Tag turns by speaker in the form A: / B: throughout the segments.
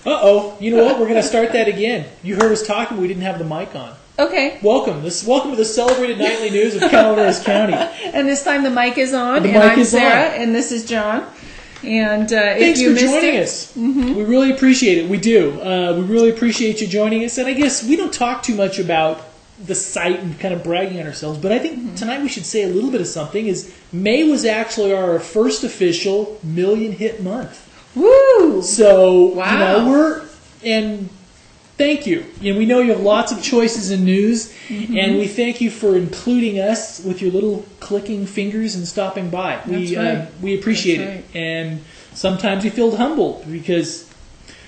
A: Uh-oh. You know what? We're going to start that again. You heard us talking. We didn't have the mic on.
B: Okay.
A: Welcome. Welcome to the celebrated nightly news of Calaveras County.
B: And this time the mic is on.
A: I'm
B: Sarah, and this is John. And
A: thanks
B: if you
A: for joining us.
B: Mm-hmm.
A: We really appreciate it. We do. We really appreciate you joining us. And I guess we don't talk too much about the site and kind of bragging on ourselves, but I think tonight we should say a little bit of something. Is May was actually our first official million hit month.
B: Woo!
A: So
B: wow.
A: And thank you. And we know you have lots of choices in news, and we thank you for including us with your little clicking fingers and stopping by. We appreciate it, and sometimes we feel humbled because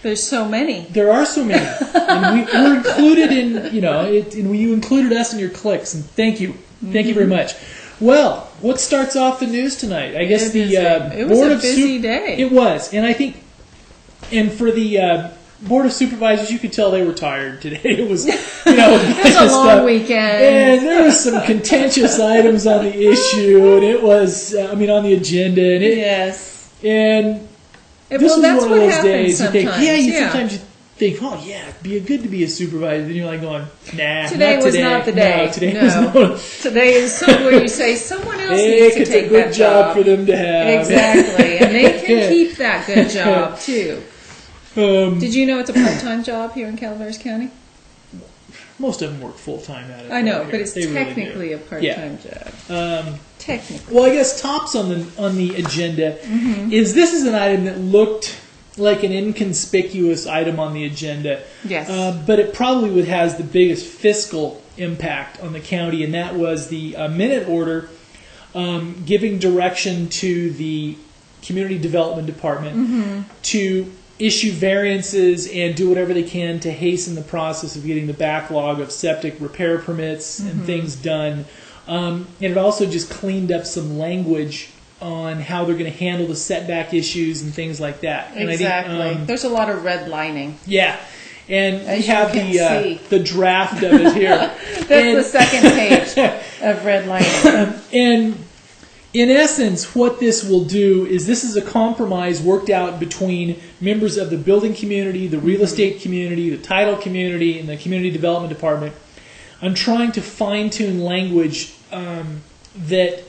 B: there's so many.
A: There are so many, and we're included in and you included us in your clicks, and thank you very much. Well, what starts off the news tonight? I guess
B: it was a busy day.
A: It was, and I think, and for the Board of Supervisors, you could tell they were tired today. It was,
B: it was a long weekend,
A: and there was some contentious items on the issue, and it was, on the agenda, and
B: yes,
A: and. This
B: well,
A: was
B: that's
A: one of those days
B: sometimes.
A: you think, sometimes you think, oh yeah, it'd be good to be a supervisor. Then you're like going, nah,
B: today was not the day.
A: No, today was not.
B: Today is somewhere you say someone else needs to take that job.
A: It's a good job for them to have.
B: Exactly, and they can keep that good job too. Did you know it's a part-time job here in Calaveras County?
A: Most of them work full-time at it.
B: I know, but it's technically a part-time job. Technically.
A: Well, I guess tops on the agenda is this is an item that looked like an inconspicuous item on the agenda.
B: Yes.
A: But it probably has the biggest fiscal impact on the county, and that was the minute order giving direction to the Community Development Department to issue variances and do whatever they can to hasten the process of getting the backlog of septic repair permits and things done. And it also just cleaned up some language on how they're going to handle the setback issues and things like that.
B: Exactly.
A: And I think,
B: there's a lot of redlining.
A: Yeah. And
B: as
A: we have the draft of it here.
B: That's the second page of redlining.
A: And in essence, what this will do is this is a compromise worked out between members of the building community, the real estate community, the title community, and the community development department on trying to fine-tune language that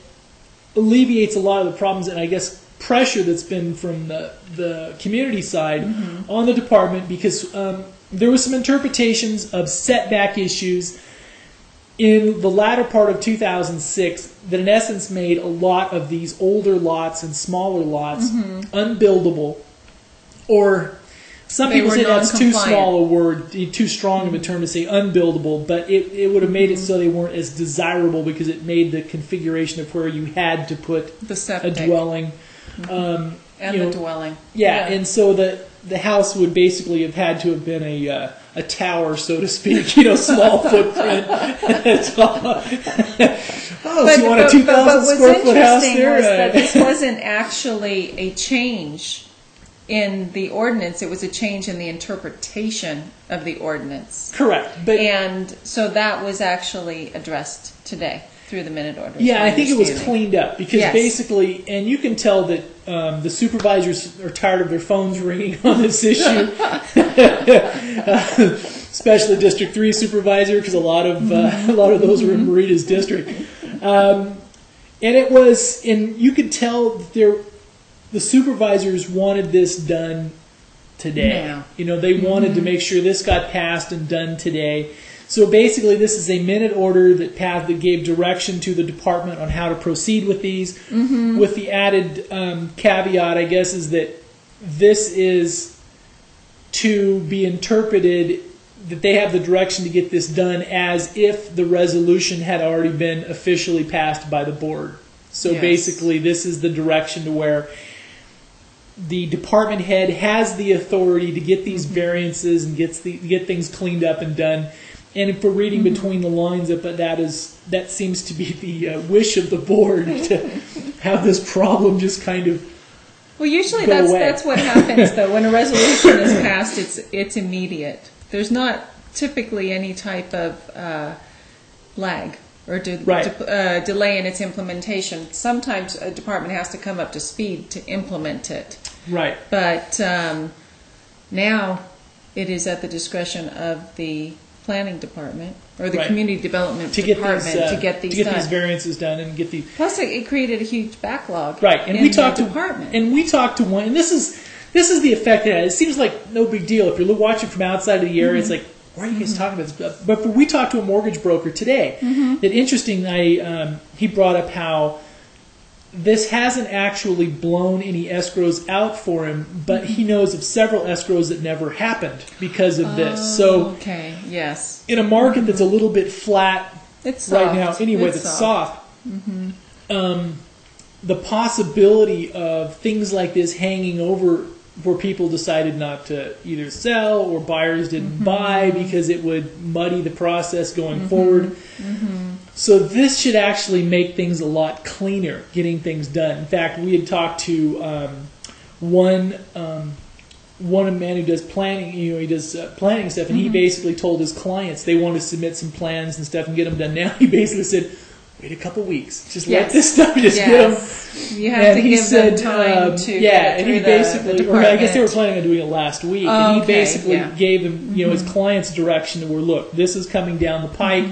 A: alleviates a lot of the problems and I guess pressure that's been from the community side on the department, because there was some interpretations of setback issues in the latter part of 2006 that in essence made a lot of these older lots and smaller lots unbuildable, or some people say that's too small a word, too strong of a term to say unbuildable, but it would have made it so they weren't as desirable because it made the configuration of where you had to put a dwelling.
B: The dwelling.
A: Yeah, and so the house would basically have had to have been a tower, so to speak, small footprint. So you want a 2,000 square foot house there?
B: Was that this wasn't actually a change in the ordinance, it was a change in the interpretation of the ordinance.
A: Correct.
B: And so that was actually addressed today through the minute orders.
A: Yeah, I think it was cleaned up because basically, and you can tell that the supervisors are tired of their phones ringing on this issue, especially District 3 supervisor, because a lot of those are in Marita's district. And you could tell that the supervisors wanted this done today.
B: Now.
A: They wanted to make sure this got passed and done today. So basically, this is a minute order that gave direction to the department on how to proceed with these. With the added caveat, I guess, is that this is to be interpreted that they have the direction to get this done as if the resolution had already been officially passed by the board. So basically, this is the direction to where the department head has the authority to get these variances and get things cleaned up and done. And if we're reading between the lines of it, that seems to be the wish of the board to have this problem just kind of
B: well, usually that's what happens though. When a resolution is passed, it's immediate. There's not typically any type of lag or delay in its implementation. Sometimes a department has to come up to speed to implement it.
A: Right.
B: But now it is at the discretion of the planning department or the community development department to get these
A: variances done and get the.
B: Plus, it created a huge backlog.
A: Right, and we talked to one, and this is the effect it had. It seems like no big deal if you're watching from outside of the area. It's like, why are you guys talking about this? But we talked to a mortgage broker today. That interestingly, he brought up how this hasn't actually blown any escrows out for him, but he knows of several escrows that never happened because of this. So, in a market that's a little bit flat right now, anyway, that's soft, the possibility of things like this hanging over where people decided not to either sell or buyers didn't buy because it would muddy the process going forward. So this should actually make things a lot cleaner, getting things done. In fact, we had talked to one man who does planning. He does planning stuff, and he basically told his clients they want to submit some plans and stuff and get them done now. He basically said, wait a couple weeks, just let this stuff just get them.
B: You have to give them time to get
A: and he basically, or I guess they were planning on doing it last week, and he basically gave them, his clients direction to where, look, this is coming down the pike.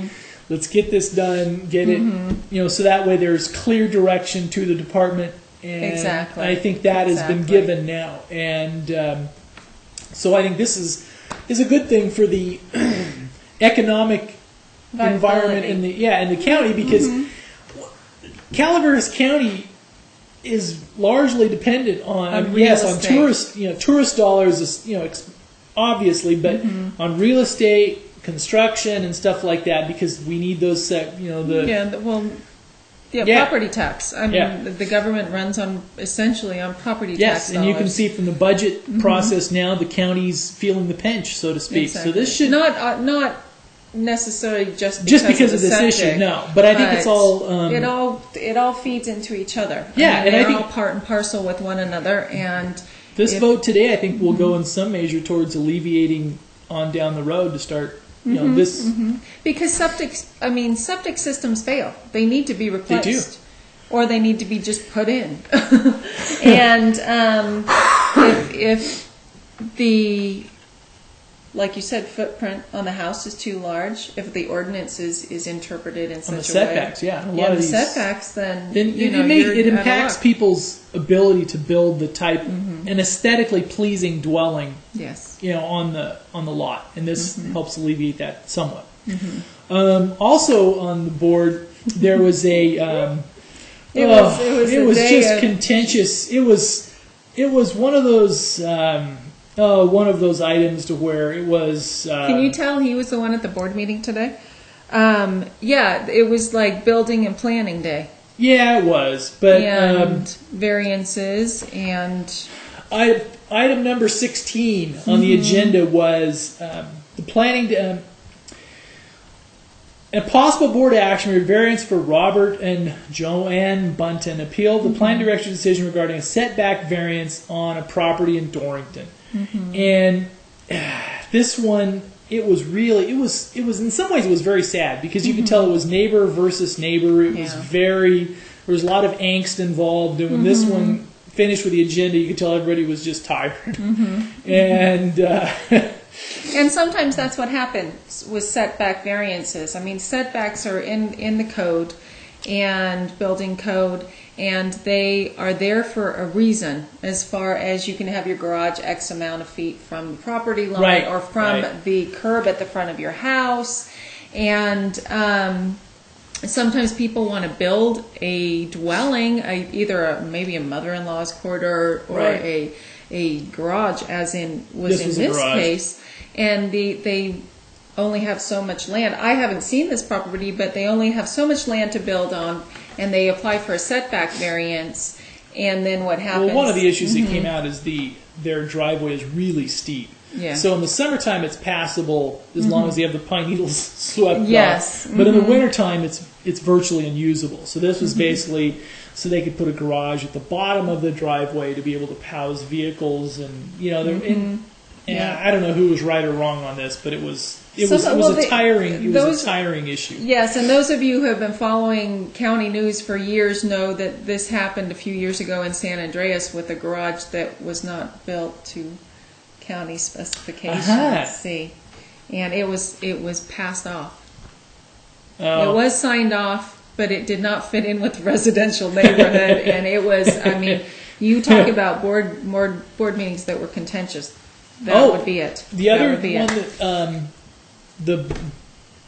A: Let's get this done, get it, so that way there's clear direction to the department. And I think that has been given now. And so I think this is a good thing for the economic environment in the county, because Calaveras County is largely dependent on tourist dollars, obviously, but on real estate, construction, and stuff like that, because we need those
B: property tax. I mean, the government runs essentially on property tax dollars.
A: And you can see from the budget process now, the county's feeling the pinch, so to speak.
B: Exactly.
A: So this should
B: not necessarily just
A: because of this issue, no. But I think it's all
B: it all feeds into each other.
A: Yeah,
B: and they're all part and parcel with one another. And
A: this vote today, I think, will go in some measure towards alleviating on down the road to start. This
B: because septic systems fail. They need to be replaced.
A: They do.
B: Or they need to be just put in. And if the, like you said, footprint on the house is too large, if the ordinance is interpreted in such a way.
A: Setbacks,
B: setbacks, then
A: it impacts people's ability to build the type an aesthetically pleasing dwelling.
B: Yes.
A: On the lot, and this helps alleviate that somewhat. Also on the board, there was a. It was just contentious. It was one of those items to where it was.
B: Can you tell he was the one at the board meeting today? It was like building and planning day. Yeah,
A: it was, but
B: variances and.
A: Item number 16 on the agenda was the planning. A possible board action or variance for Robert and Joanne Bunton appealed the plan direction decision regarding a setback variance on a property in Dorrington. And this one, it was in some ways it was very sad, because you could tell it was neighbor versus neighbor. It was there was a lot of angst involved. And when this one finished with the agenda, you could tell everybody was just tired. And
B: and sometimes that's what happens with setback variances. I mean, setbacks are in the code and building code, and they are there for a reason, as far as you can have your garage X amount of feet from the property line or from the curb at the front of your house. And sometimes people want to build a dwelling, maybe a mother-in-law's quarter or a garage, as in was in this case, and they only have so much land. I haven't seen this property, but they only have so much land to build on, and they apply for a setback variance. And then what happens?
A: Well, one of the issues that came out is their driveway is really steep.
B: Yeah.
A: So in the summertime, it's passable as long as they have the pine needles swept off. But in the wintertime, it's virtually unusable. So this was basically so they could put a garage at the bottom of the driveway to be able to house vehicles, and I don't know who was right or wrong on this, but it was a tiring issue.
B: Yes, and those of you who have been following county news for years know that this happened a few years ago in San Andreas with a garage that was not built to county specifications. See, and it was passed off.
A: Oh.
B: It was signed off, but it did not fit in with the residential neighborhood, and it was. I mean, you talk about board meetings that were contentious. That would be it.
A: The other one, the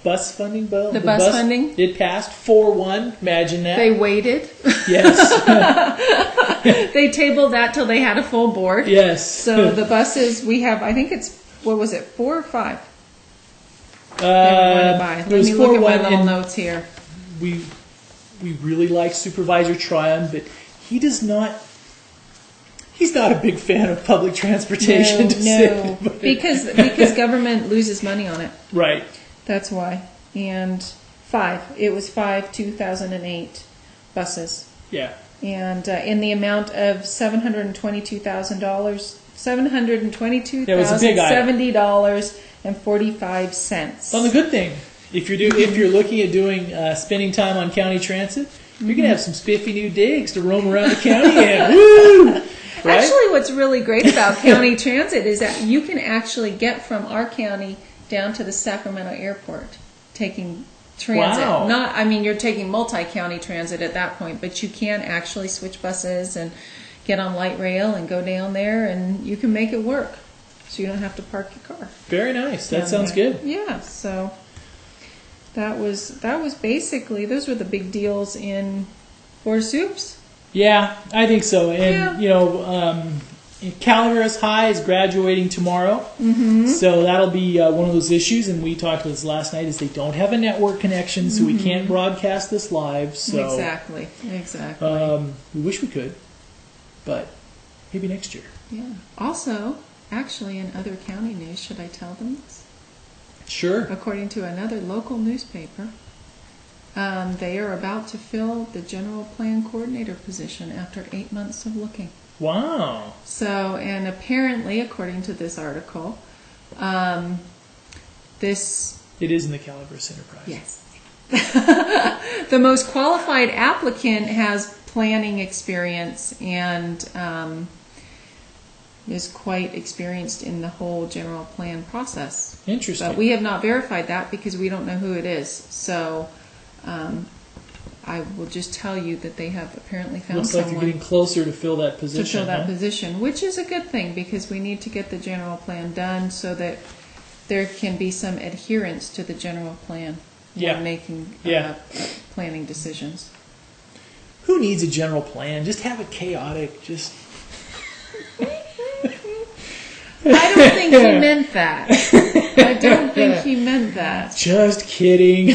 A: bus funding bill.
B: The bus funding.
A: It passed 4-1. Imagine that.
B: They waited.
A: Yes.
B: They tabled that till they had a full board.
A: Yes.
B: So the buses we have, I think it's 4 or 5.
A: Let
B: me look at my little notes here.
A: We really like Supervisor Tryon, but he's not a big fan of public transportation.
B: No, because government loses money on it.
A: Right.
B: That's why. And 5. It was 5 2008 buses.
A: Yeah.
B: And in the amount of $722,000, $722,070.45.
A: Well, the good thing, if you're looking at doing spending time on county transit, you're gonna have some spiffy new digs to roam around the county in. Woo! Right?
B: Actually, what's really great about county transit is that you can actually get from our county down to the Sacramento airport taking transit.
A: Wow.
B: You're taking multi-county transit at that point, but you can actually switch buses and get on light rail and go down there, and you can make it work. So you don't have to park your car.
A: Very nice. That sounds good.
B: Yeah. So that was basically, those were the big deals in Board of Soups.
A: Yeah, I think so. And Calaveras High is graduating tomorrow, so that'll be one of those issues. And we talked about this last night: is they don't have a network connection, so we can't broadcast this live. So
B: exactly.
A: We wish we could, but maybe next year.
B: Yeah. Also, actually, in other county news, should I tell them this?
A: Sure.
B: According to another local newspaper, they are about to fill the general plan coordinator position after 8 months of looking.
A: Wow.
B: So, and apparently, according to this article, it is
A: in the Calaveras Enterprise.
B: Yes. The most qualified applicant has planning experience and is quite experienced in the whole general plan process.
A: Interesting.
B: But we have not verified that because we don't know who it is. So I will just tell you that they have apparently found someone.
A: Looks like you're getting closer to fill that position.
B: Position, which is a good thing because we need to get the general plan done so that there can be some adherence to the general plan when making planning decisions.
A: Who needs a general plan? Just have it chaotic. Just.
B: I don't think he meant that. I don't think he meant that.
A: Just kidding.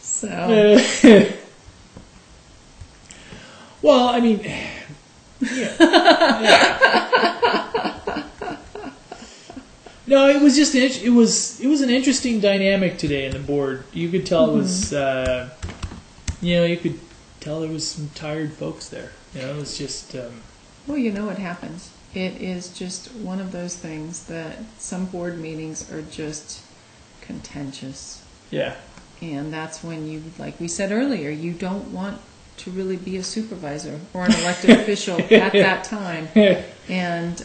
B: So.
A: Well, I mean, No, it was just it was an interesting dynamic today in the board. You could tell it was, you could tell there was some tired folks there. It was just.
B: Well, you know what happens. It is just one of those things that some board meetings are just contentious.
A: Yeah.
B: And that's when you, like we said earlier, you don't want to really be a supervisor or an elected official at that time. And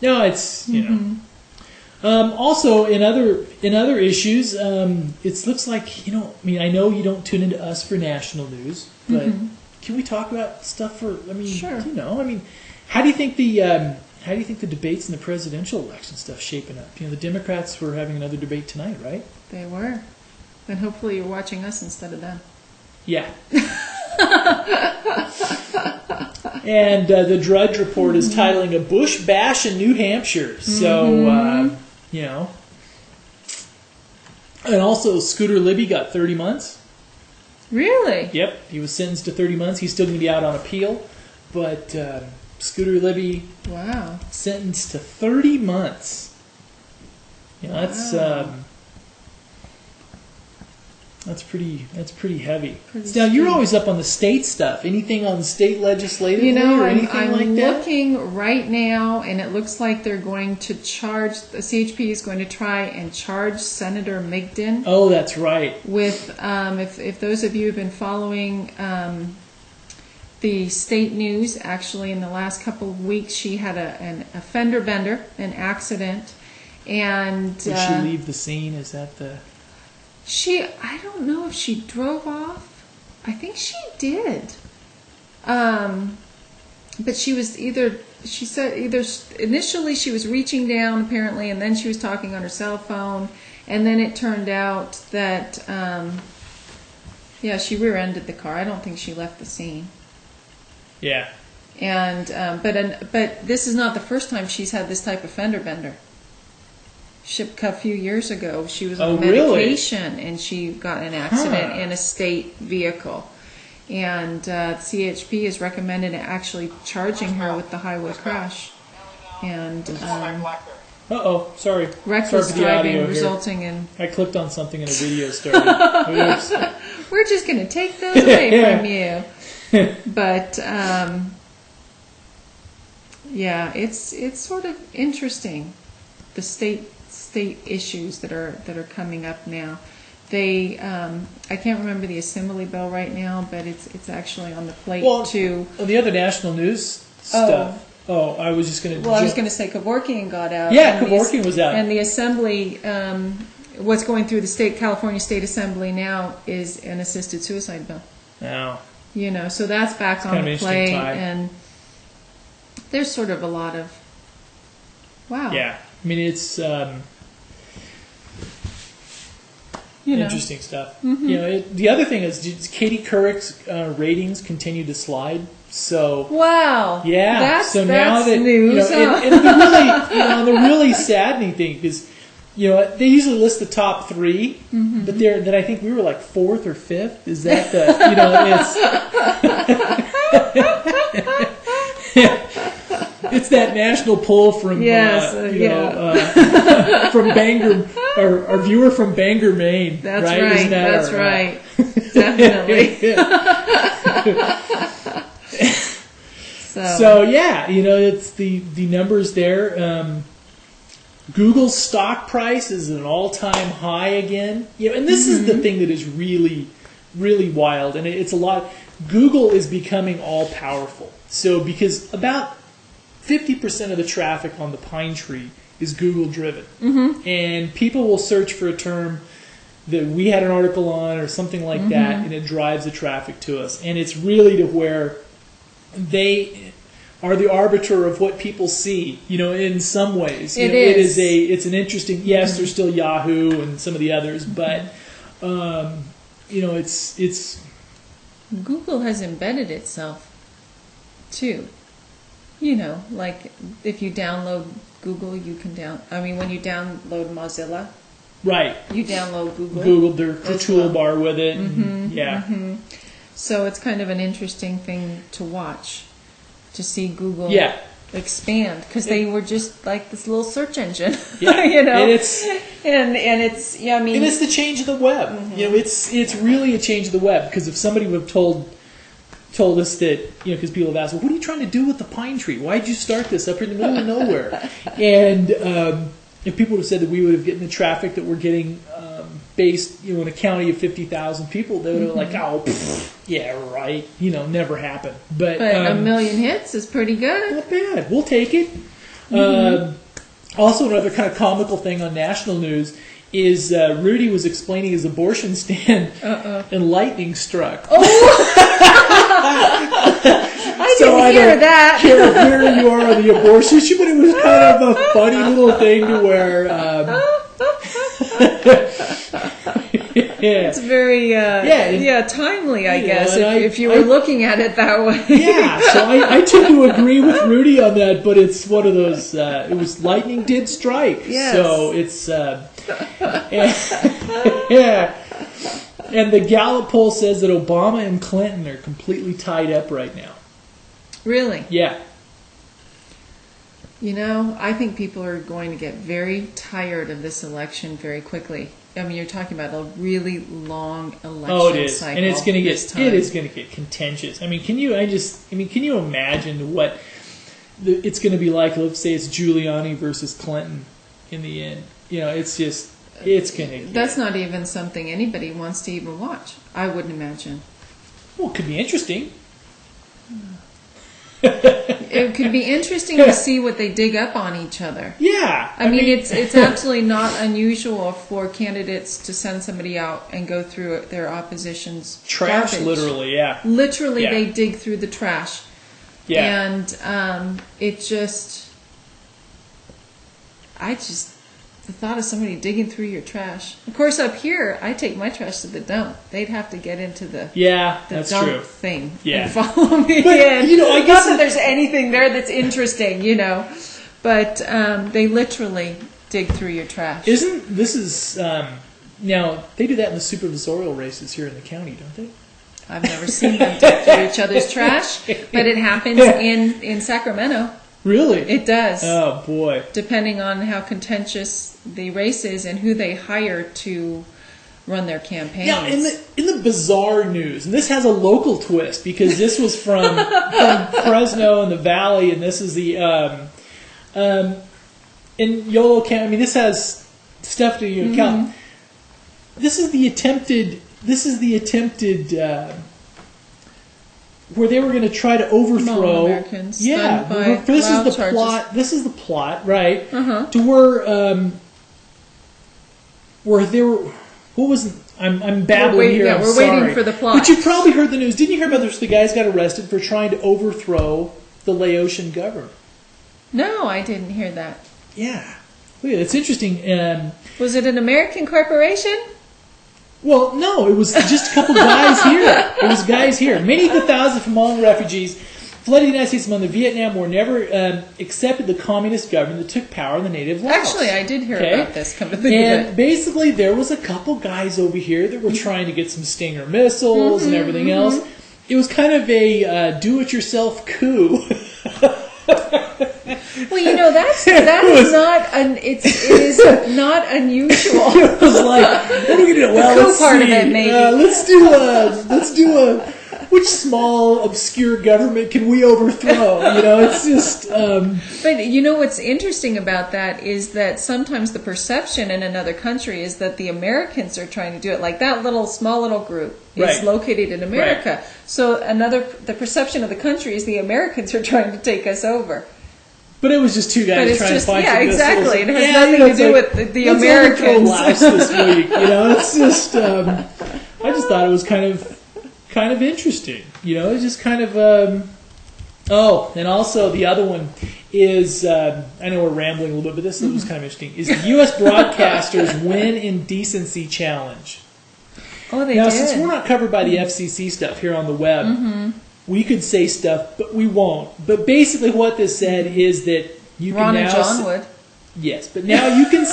A: no, it's also in other issues, it looks like I know you don't tune into us for national news, but can we talk about stuff for?
B: Sure.
A: How do you think the debates in the presidential election stuff shaping up? The Democrats were having another debate tonight, right?
B: They were. And hopefully you're watching us instead of them.
A: Yeah. And the Drudge Report is titling "A Bush Bash in New Hampshire." So, and also Scooter Libby got 30 months.
B: Really?
A: Yep, he was sentenced to 30 months. He's still going to be out on appeal, but Scooter Libby, sentenced to 30 months. That's pretty heavy. Now you're always up on the state stuff. Anything on state legislative or anything
B: I'm
A: like that?
B: I'm looking right now, and it looks like they're going to charge. The CHP is going to try and charge Senator Migden.
A: Oh, that's right.
B: With if those of you have been following the state news, actually, in the last couple of weeks, she had a fender bender, an accident. And
A: did she leave the scene? Is that the...
B: I don't know if she drove off. I think she did. But she was she said initially she was reaching down apparently, and then she was talking on her cell phone, and then it turned out that, she rear-ended the car. I don't think she left the scene.
A: Yeah.
B: And, but this is not the first time she's had this type of fender bender. A few years ago, she was on medication, really? And she got in an accident in a state vehicle. And CHP has recommended actually charging her with the highway crash. And
A: sorry.
B: Reckless driving resulting in...
A: I clicked on something and a video started.
B: We're just going to take those away from you. But it's sort of interesting, the state issues that are coming up now. They I can't remember the assembly bill right now, but it's actually on the plate too.
A: Well, the other national news stuff. Oh, I was just going to.
B: Well, I was going to say Kevorkian got out.
A: Yeah, Kevorkian was out,
B: and the assembly. What's going through the California State Assembly now is an assisted suicide bill.
A: Wow.
B: So that's back on the plate, and there's sort of a lot of. Wow.
A: Yeah, I mean it's. Interesting stuff.
B: Mm-hmm.
A: The other thing is Katie Couric's ratings continue to slide. So
B: wow,
A: yeah.
B: That's
A: now that
B: news.
A: And the really saddening thing is, they usually list the top 3,
B: mm-hmm.
A: but that I think we were like 4th or 5th. Is that the it's that national poll from from Bangor, our viewer from Bangor, Maine.
B: That's
A: right.
B: Right. That's right. Definitely.
A: So it's the numbers there. Google's stock price is at an all-time high again. And this
B: mm-hmm.
A: is the thing that is really, really wild, and it's a lot. Google is becoming all-powerful. So because about 50% of the traffic on the Pine Tree is Google driven.
B: Mm-hmm.
A: And people will search for a term that we had an article on or something like
B: mm-hmm.
A: that, and it drives the traffic to us. And it's really to where they are the arbiter of what people see, in some ways. It's an interesting, yes, mm-hmm. there's still Yahoo and some of the others, but it's
B: Google has embedded itself too. Like if you download Google, you can when you download Mozilla,
A: right? You
B: download Google.
A: Google their toolbar with it.
B: Mm-hmm,
A: and, yeah.
B: Mm-hmm. So it's kind of an interesting thing to watch, to see Google expand, because they were just like this little search engine.
A: Yeah.
B: And
A: it's
B: and it's and
A: it's the change of the web.
B: Mm-hmm.
A: It's really a change of the web, because if somebody would have told us that, because people have asked, well, what are you trying to do with the Pine Tree? Why'd you start this up in the middle of nowhere? And if people would have said that we would have gotten the traffic that we're getting based, in a county of 50,000 people, they would have
B: mm-hmm.
A: yeah, right, never happened. But
B: 1 million hits is pretty good.
A: Not bad. We'll take it.
B: Mm-hmm.
A: Also, another kind of comical thing on national news is Rudy was explaining his abortion stand, and lightning struck.
B: Oh! I didn't hear that.
A: Care where you are on the abortion issue, but it was kind of a funny little thing to where.
B: It's very timely, I guess, if you were looking at it that way.
A: Yeah, so I tend to agree with Rudy on that, but it's one of those. It was lightning did strike, so it's yeah. And the Gallup poll says that Obama and Clinton are completely tied up right now.
B: Really?
A: Yeah.
B: I think people are going to get very tired of this election very quickly. You're talking about a really long election cycle.
A: And it's going to get contentious. Can you imagine what it's going to be like? Let's say it's Giuliani versus Clinton in the end. It's going to.
B: That's not even something anybody wants to even watch. I wouldn't imagine.
A: Well, it could be interesting.
B: It could be interesting to see what they dig up on each other.
A: Yeah.
B: I mean, it's absolutely not unusual for candidates to send somebody out and go through their opposition's
A: trash,
B: garbage.
A: literally, yeah.
B: Literally,
A: Yeah.
B: they dig through the trash.
A: Yeah.
B: And it just... the thought of somebody digging through your trash. Of course, up here, I take my trash to the dump. They'd have to get into the
A: that's
B: dump
A: true.
B: thing
A: Yeah.
B: and follow me
A: But,
B: in.
A: I guess
B: not that there's anything there that's interesting, but they literally dig through your trash.
A: Now they do that in the supervisorial races here in the county, don't they?
B: I've never seen them dig through each other's trash, but it happens in Sacramento.
A: Really?
B: It does.
A: Oh boy!
B: Depending on how contentious the race is and who they hire to run their campaigns.
A: Yeah, in the bizarre news, and this has a local twist because this was from Fresno and the Valley, and this is the in Yolo County. I mean, this has stuff to account. This is the attempted. Where they were going to try to overthrow
B: Americans.
A: Yeah, this is the
B: charges.
A: plot. This is the plot, right?
B: Uh-huh.
A: To where there were. What was? I'm babbling here.
B: Yeah, we're waiting for the plot.
A: But you probably heard the news. Didn't you hear about this? The guys got arrested for trying to overthrow the Laotian government.
B: No, I didn't hear that.
A: Yeah, it's interesting.
B: Was it an American corporation?
A: Well, no, it was just a couple guys here. It was guys here. Many of the thousands of Hmong refugees fled the United States among the Vietnam War never accepted the communist government that took power in the native Laos.
B: Actually, I did hear about this. Come to think of
A: And
B: it.
A: basically, there was a couple guys over here that were trying to get some Stinger missiles and everything else. It was kind of a do-it-yourself coup.
B: Well, that is not unusual.
A: It was like, what are we gonna do? Well,
B: The
A: let's
B: coup part
A: see.
B: of it, maybe.
A: Let's do a. Which small obscure government can we overthrow? It's just.
B: But what's interesting about that is that sometimes the perception in another country is that the Americans are trying to do it. Like that small little group is located in America.
A: Right.
B: So the perception of the country is the Americans are trying to take us over.
A: But it was just two guys trying to find some
B: exactly.
A: missiles.
B: It has nothing to do with the Americans.
A: Laos this week, it's just. I just thought it was kind of interesting. It's just kind of. And also the other one is I know we're rambling a little bit, but this was kind of interesting. Is the U.S. Broadcasters Win Indecency Challenge?
B: Oh, they
A: did. Now,
B: did.
A: since we're not covered by the FCC stuff here on the web. We could say stuff, but we won't. But basically what this said is that you can
B: Ron
A: now...
B: and John would.
A: Yes, but now you can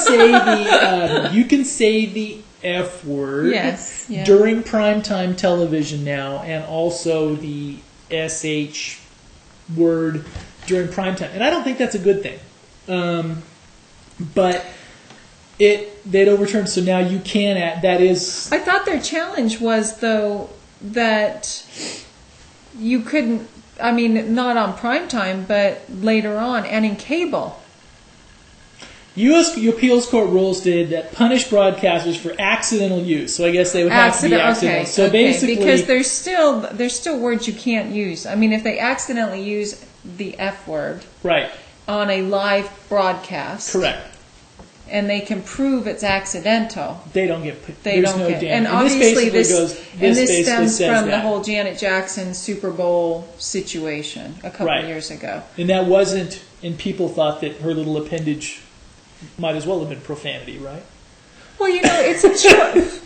A: say the F word during primetime television now, and also the SH word during primetime. And I don't think that's a good thing. But they'd overturned, so now you can... that is...
B: I thought their challenge was, though, that... You couldn't, not on primetime, but later on, and in cable.
A: U.S. Appeals Court rules did that punish broadcasters for accidental use. So I guess they would have to be accidental.
B: Okay,
A: so basically,
B: because there's still words you can't use. If they accidentally use the F word on a live broadcast,
A: correct,
B: and they can prove it's accidental,
A: they don't get.
B: They
A: there's
B: don't
A: no
B: get.
A: damage.
B: And obviously this stems from
A: that.
B: the whole Janet Jackson Super Bowl situation a couple of years ago.
A: And that wasn't. And people thought that her little appendage might as well have been profanity, right?
B: Well, it's a choice.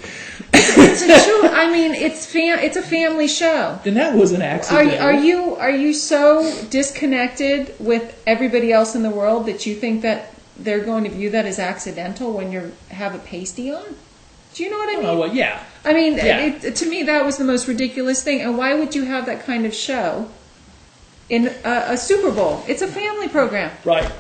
B: It's a choice. It's a family show.
A: And that was an accident.
B: Are you so disconnected with everybody else in the world that you think that they're going to view that as accidental when you have a pasty on? Do you know what I mean?
A: Oh, well, yeah.
B: To me, that was the most ridiculous thing. And why would you have that kind of show in a Super Bowl? It's a family program.
A: Right.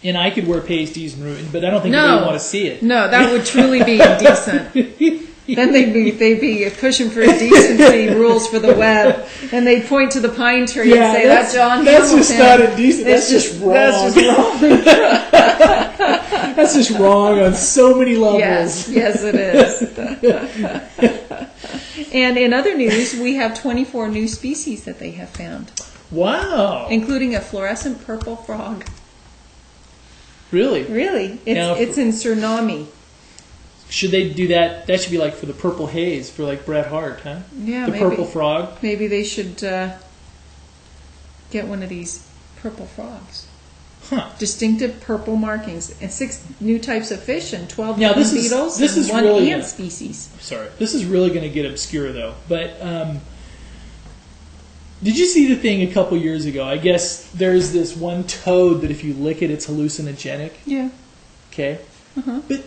A: And I could wear pasties and ruin, but I don't think anybody would want to see it.
B: No, that would truly be indecent. Then they'd be pushing for decency rules for the web, and they'd point to the pine tree and say, "That's John Hamilton."
A: That's just not indecent. That's just wrong.
B: That's just wrong.
A: That's just wrong on so many levels.
B: Yes, it is. And in other news, we have 24 new species that they have found.
A: Wow.
B: Including a fluorescent purple frog.
A: Really?
B: Really. It's in Suriname.
A: Should they do that? That should be like for the purple haze, for like Bret Hart, huh?
B: Yeah,
A: the purple frog.
B: Maybe they should get one of these purple frogs.
A: Huh.
B: Distinctive purple markings, and 6 new types of fish, and 12 beetles,
A: and
B: 1
A: really
B: ant species.
A: Sorry, this is really going to get obscure though. But did you see the thing a couple years ago? I guess there's this one toad that if you lick it, it's hallucinogenic.
B: Yeah.
A: Okay.
B: Uh-huh.
A: But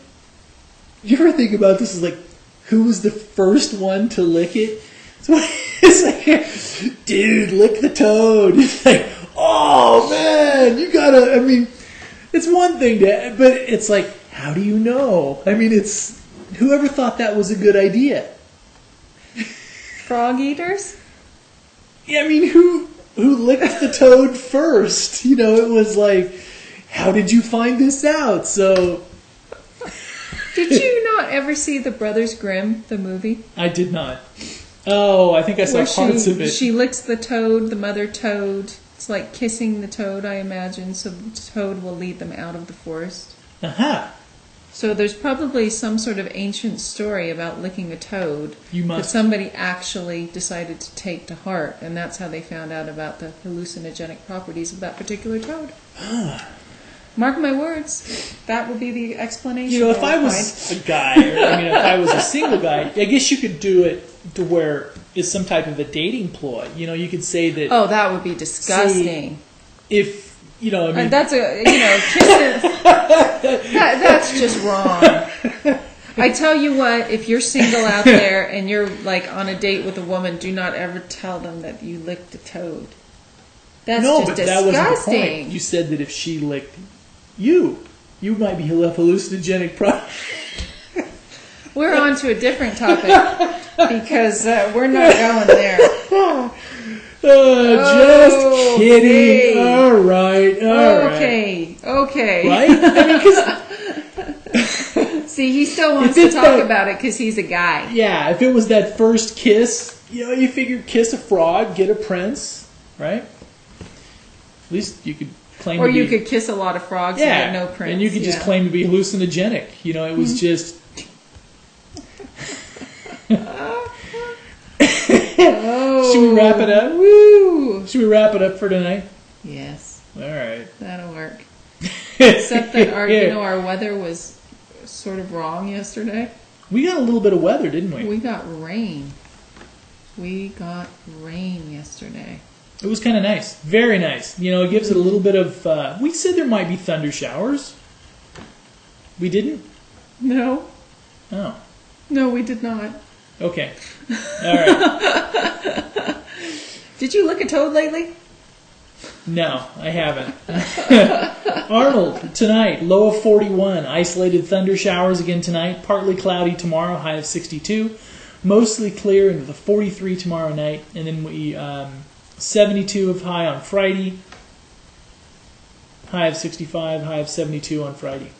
A: you ever think about this? Is like, who was the first one to lick it? It's like, dude, lick the toad. It's like, oh man, you gotta. I mean, it's one thing to, but it's like, how do you know? I mean, it's whoever thought that was a good idea.
B: Frog eaters?
A: Yeah, I mean, who licked the toad first? You know, it was like, how did you find this out? So.
B: Did you not ever see The Brothers Grimm, the movie?
A: I did not. Oh, I think I saw parts of it.
B: She licks the toad, the mother toad. It's like kissing the toad, I imagine, so the toad will lead them out of the forest.
A: Aha.
B: So there's probably some sort of ancient story about licking a toad that somebody actually decided to take to heart, and that's how they found out about the hallucinogenic properties of that particular toad. Mark my words, that will be the explanation.
A: You know, if I was a guy, or if I was a single guy, I guess you could do it to where it's some type of a dating ploy. You know, you could say that.
B: Oh, that would be disgusting.
A: If I mean,
B: that's that's just wrong. I tell you what, if you're single out there and you're like on a date with a woman, do not ever tell them that you licked a toad. That's just disgusting. That wasn't the point.
A: You said that if she licked you might be hallucinogenic.
B: We're on to a different topic because we're not going there.
A: Just kidding. All right.
B: Okay.
A: Right? I mean,
B: 'cause see, he still wants to talk about it because he's a guy.
A: Yeah, if it was that first kiss, you figure kiss a frog, get a prince, right? At least you could claim
B: or you could kiss a lot of frogs and get no prince.
A: And you could just claim to be hallucinogenic. You know, it was just... Should we wrap it up?
B: Woo!
A: Should we wrap it up for tonight?
B: Yes.
A: All right.
B: That'll work. Except that our weather was sort of wrong yesterday.
A: We got a little bit of weather, didn't we?
B: We got rain. We got rain yesterday.
A: It was kind of nice. Very nice. You know, it gives it a little bit of... we said there might be thunder showers. We didn't?
B: No.
A: Oh.
B: No, we did not.
A: Okay. All right.
B: Did you look at toad lately?
A: No, I haven't. Arnold, tonight, low of 41. Isolated thunder showers again tonight. Partly cloudy tomorrow, high of 62. Mostly clear into the 43 tomorrow night. And then we 72 of high on Friday. High of 65, high of 72 on Friday.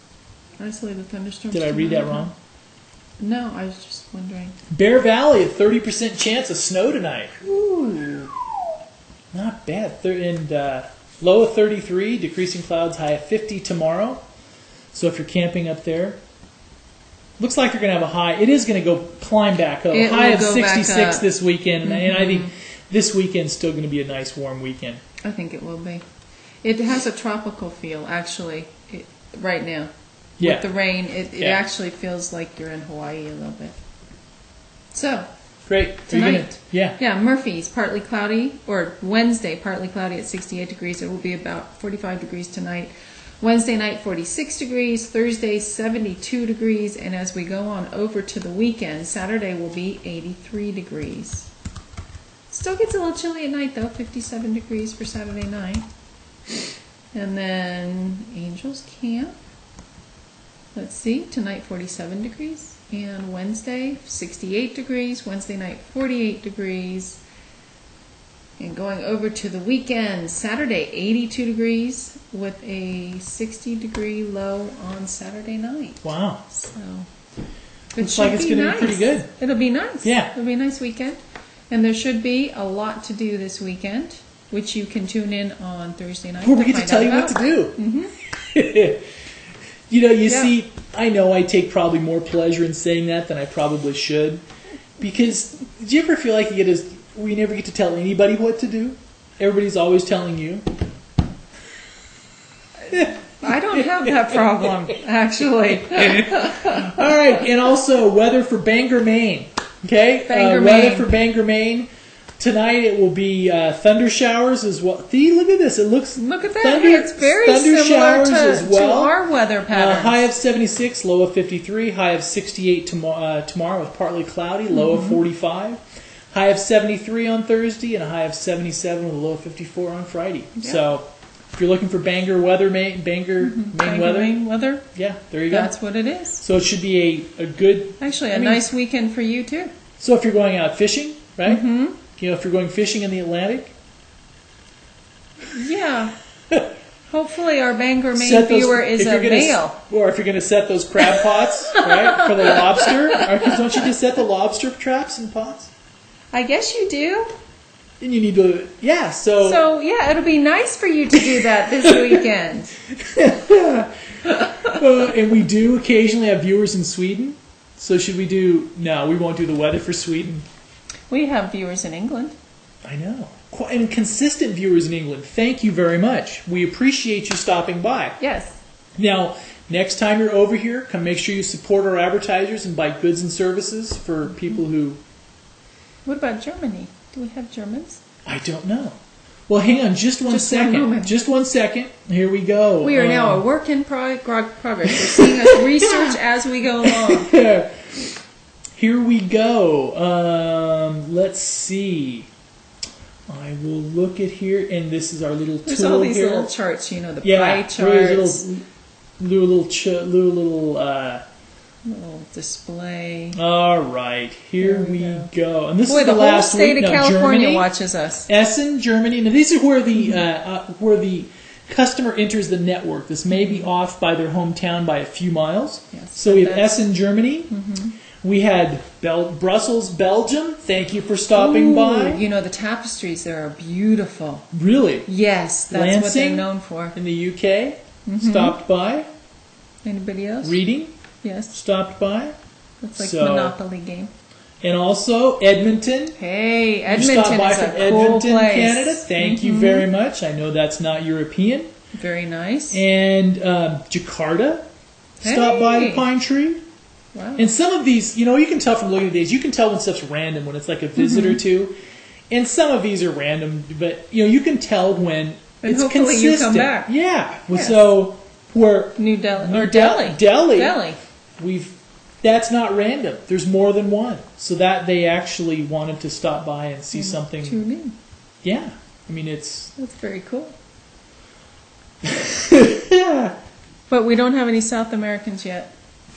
B: Isolated thunderstorms.
A: Did I read that wrong?
B: No, I was just wondering.
A: Bear Valley, a 30% chance of snow tonight.
B: Ooh.
A: Not bad. And low of 33, decreasing clouds, high of 50 tomorrow. So if you're camping up there, looks like you're going to have a high. It is going to go climb back up. High of 66 this weekend. Mm-hmm. And I think this weekend's still going to be a nice warm weekend.
B: I think it will be. It has a tropical feel, actually, right now.
A: Yeah.
B: With the rain, it actually feels like you're in Hawaii a little bit. So,
A: great.
B: Tonight.
A: Yeah,
B: Murphy's partly cloudy, or Wednesday partly cloudy at 68 degrees. It will be about 45 degrees tonight. Wednesday night, 46 degrees. Thursday, 72 degrees. And as we go on over to the weekend, Saturday will be 83 degrees. Still gets a little chilly at night, though. 57 degrees for Saturday night. And then Angels Camp. Let's see, tonight 47 degrees, and Wednesday 68 degrees, Wednesday night 48 degrees, and going over to the weekend, Saturday 82 degrees with a 60 degree low on Saturday night.
A: Wow.
B: So,
A: Looks like it's going to be pretty good.
B: It'll be nice.
A: Yeah.
B: It'll be a nice weekend. And there should be a lot to do this weekend, which you can tune in on Thursday night.
A: Where we get to tell you what to do.
B: Mm-hmm.
A: See, I know I take probably more pleasure in saying that than I probably should. Because, do you ever feel like we never get to tell anybody what to do? Everybody's always telling you.
B: I don't have that problem, actually.
A: All right, and also weather for Bangor, Maine. Okay, weather for Bangor, Maine. Tonight it will be thunder showers as well. See, look at this. Look at that.
B: It's very similar to our weather pattern.
A: High of 76, low of 53. High of 68 tomorrow with partly cloudy, low of 45. High of 73 on Thursday and a high of 77 with a low of 54 on Friday. Yeah. So if you're looking for Bangor weather, Maine weather, yeah, there you go.
B: That's what it is.
A: So it should be a good...
B: Actually, nice weekend for you, too.
A: So if you're going out fishing, right?
B: Mm-hmm.
A: If you're going fishing in the Atlantic.
B: Yeah. Hopefully our Bangor, Maine viewer is a male.
A: Or if you're going to set those crab pots, right, for the lobster. Don't you just set the lobster traps and pots?
B: I guess you do.
A: And you need to, So
B: yeah, it'll be nice for you to do that this weekend.
A: And we do occasionally have viewers in Sweden. So should we do... No, we won't do the weather for Sweden.
B: We have viewers in England.
A: I know. And consistent viewers in England. Thank you very much. We appreciate you stopping by.
B: Yes.
A: Now, next time you're over here, come make sure you support our advertisers and buy goods and services for people who...
B: What about Germany? Do we have Germans?
A: I don't know. Well, hang on just one second. Just 1 second. Here we go.
B: We are now a work in progress. You're seeing us research as we go along.
A: Here we go. Let's see. I will look at here, and this is our little tool here.
B: There's all these little charts, the pie charts.
A: Little
B: display.
A: All right, here we go. And this is
B: the
A: last
B: whole state
A: week.
B: of California
A: Germany,
B: watches us.
A: Essen, Germany. Now these are where the customer enters the network. This may be off by their hometown by a few miles.
B: Yes,
A: so we have Essen, Germany.
B: Mm-hmm.
A: We had Brussels, Belgium. Thank you for stopping by.
B: The tapestries there are beautiful.
A: Really?
B: Yes, that's
A: Lansing,
B: what they're known for.
A: In the UK, stopped by.
B: Anybody else?
A: Reading,
B: yes,
A: stopped by.
B: It's like a Monopoly game.
A: And also Edmonton.
B: Hey, Edmonton
A: you stopped by
B: is
A: from
B: a cool
A: Edmonton,
B: place.
A: Canada. Thank you very much. I know that's not European.
B: Very nice.
A: And Jakarta. Stopped by the Pine Tree.
B: Wow.
A: And some of these, you can tell from looking at these, you can tell when stuff's random, when it's like a visit or two. And some of these are random, but you can tell when it's
B: hopefully
A: consistent.
B: You come back.
A: Yeah.
B: Yes.
A: So we're
B: New Delhi.
A: Delhi. That's not random. There's more than one. So that they actually wanted to stop by and see something.
B: Tune in.
A: Yeah.
B: That's very cool.
A: Yeah.
B: But we don't have any South Americans yet.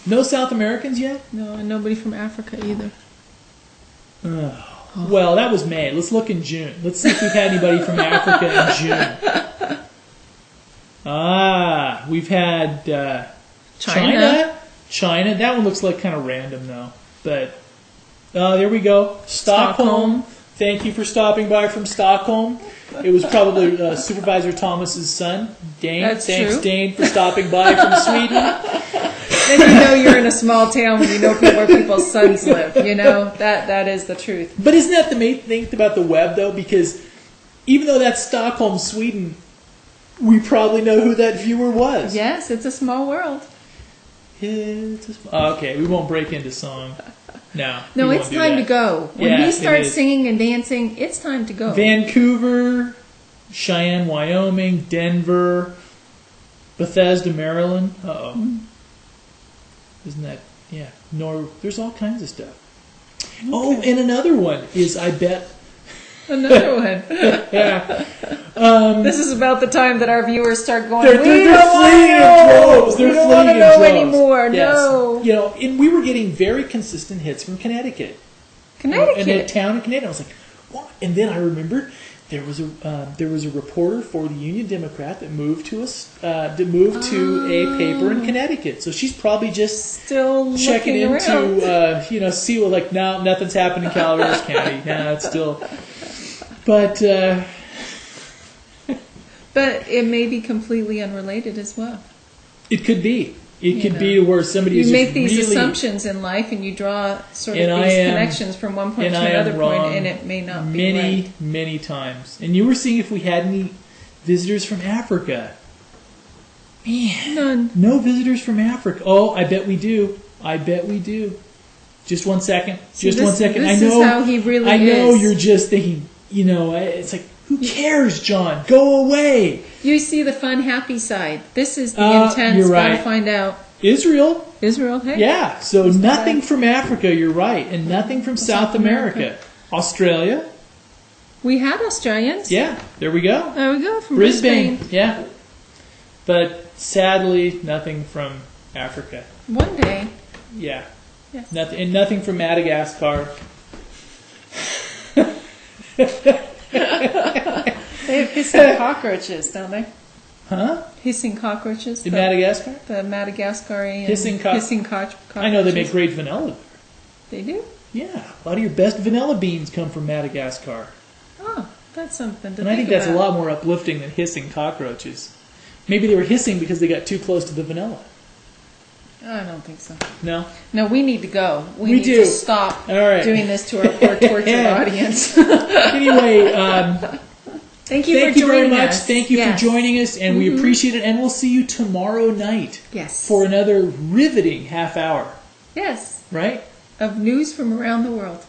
A: No South Americans yet?
B: No, and nobody from Africa either.
A: Well, that was May. Let's look in June. Let's see if we've had anybody from Africa in June. We've had China. China. That one looks like kind of random, though. But there we go. Stockholm. Thank you for stopping by from Stockholm. It was probably Supervisor Thomas's son, Dane.
B: That's
A: Thanks,
B: true.
A: Dane, for stopping by from Sweden.
B: Then you're in a small town when you know where people's sons live. That is the truth.
A: But isn't that the main thing about the web, though? Because even though that's Stockholm, Sweden, we probably know who that viewer was.
B: Yes, it's a small world.
A: Okay, we won't break into song. No,
B: it's time to go. When we start singing and dancing, it's time to go. Vancouver,
A: Cheyenne, Wyoming, Denver, Bethesda, Maryland. Isn't that, there's all kinds of stuff. Okay. Oh, and another one is, I bet...
B: Another one.
A: Yeah.
B: This is about the time that our viewers start going,
A: they're fleeing in droves.
B: We don't want to know anymore.
A: Yes.
B: No.
A: And we were getting very consistent hits from Connecticut.
B: Connecticut?
A: And a town in Connecticut. I was like, what? And then I remembered there was a reporter for the Union Democrat that moved to a paper in Connecticut. So she's probably just
B: still
A: checking
B: into
A: see what, like, no, nothing's happened in Calaveras County. No, it's still, but
B: it may be completely unrelated as well.
A: It could be. It could be where somebody is
B: you make
A: just
B: these
A: really,
B: assumptions in life, and you draw sort of these connections from one point to another point, and it may not be right.
A: Many times. And you were seeing if we had any visitors from Africa. Man,
B: none.
A: No visitors from Africa. Oh, I bet we do. Just 1 second. Just 1 second.
B: This is how he really is.
A: I know you're just thinking. It's like, who cares, John? Go away.
B: You see the fun, happy side. This is the intense.
A: You're right.
B: Gotta find out.
A: Israel,
B: hey.
A: yeah. So nothing from Africa. You're right, and nothing from South America. Australia.
B: We had Australians.
A: Yeah, there we go.
B: From Brisbane.
A: Yeah, but sadly, nothing from Africa.
B: One day.
A: Yeah.
B: Yes.
A: Nothing from Madagascar.
B: They have hissing cockroaches, don't they?
A: Huh?
B: Hissing cockroaches.
A: In Madagascar?
B: The Madagascarian
A: hissing cockroaches.
B: I
A: know they make great vanilla.
B: They do?
A: Yeah. A lot of your best vanilla beans come from Madagascar.
B: Oh, that's something to
A: And I think that's a lot more uplifting than hissing cockroaches. Maybe they were hissing because they got too close to the vanilla.
B: I don't think so.
A: No?
B: No, we need to go. We need
A: do.
B: to stop doing this to our poor tortured audience.
A: Anyway,
B: thank you
A: very much.
B: Us.
A: Thank you for joining us, and we appreciate it. And we'll see you tomorrow night.
B: Yes.
A: For another riveting half hour.
B: Yes.
A: Right?
B: Of news from around the world.